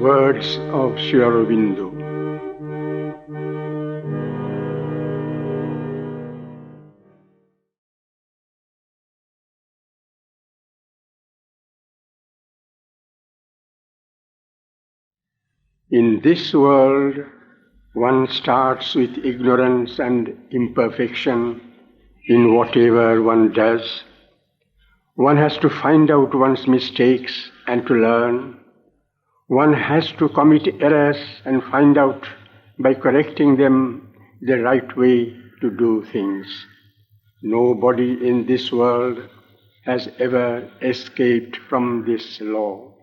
Words of Aurobindo. In this world, one starts with ignorance and imperfection in whatever one does. One has to find out one's mistakes and to learn. One has to commit errors and find out by correcting them the right way to do things. Nobody in this world has ever escaped from this law.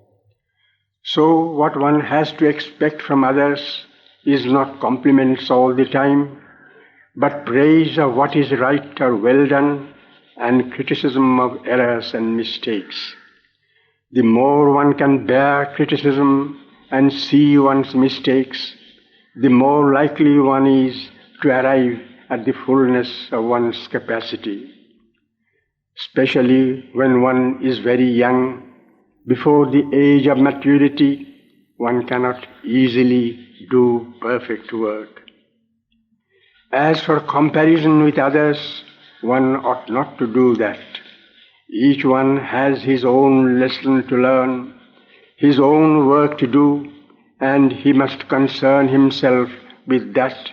So what one has to expect from others is not compliments all the time, but praise of what is right or well done and criticism of errors and mistakes. The more one can bear criticism and see one's mistakes, the more likely one is to arrive at the fullness of one's capacity. Especially when one is very young, before the age of maturity, one cannot easily do perfect work. As for comparison with others, one ought not to do that. Each one has his own lesson to learn, his own work to do, and he must concern himself with that,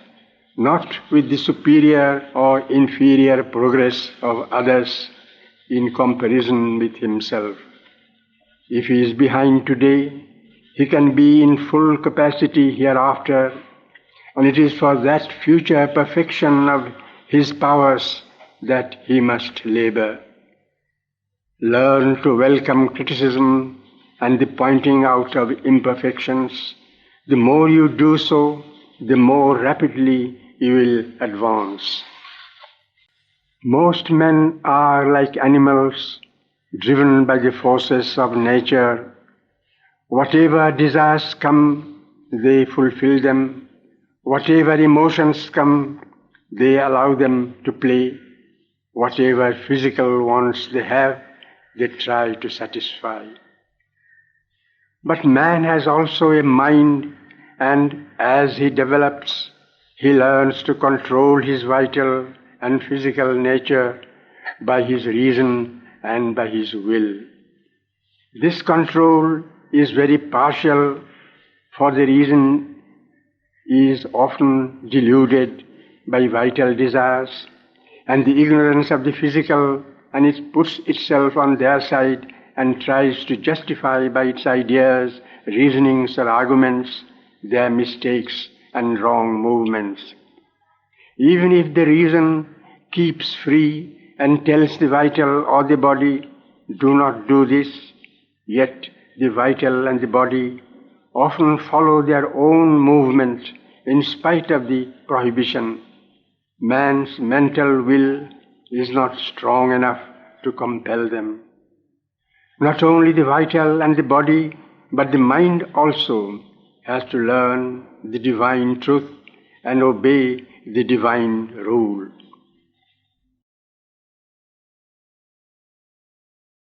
not with the superior or inferior progress of others in comparison with himself. If he is behind today, he can be in full capacity hereafter, and it is for that future perfection of his powers that he must labor. Learn to welcome criticism and the pointing out of imperfections. The more you do so, the more rapidly you will advance. Most men are like animals, driven by the forces of nature. Whatever desires come, they fulfill them. Whatever emotions come, they allow them to play. Whatever physical wants they have, they try to satisfy. But man has also a mind, and as he develops, he learns to control his vital and physical nature by his reason and by his will. This control is very partial, for the reason is often deluded by vital desires and the ignorance of the physical, and it puts itself on their side and tries to justify by its ideas, reasonings or arguments their mistakes and wrong movements. Even if the reason keeps free and tells the vital or the body, do not do this, yet the vital and the body often follow their own movement in spite of the prohibition. Man's mental will is not strong enough to compel them. Not only the vital and the body, but the mind also has to learn the divine truth and obey the divine rule.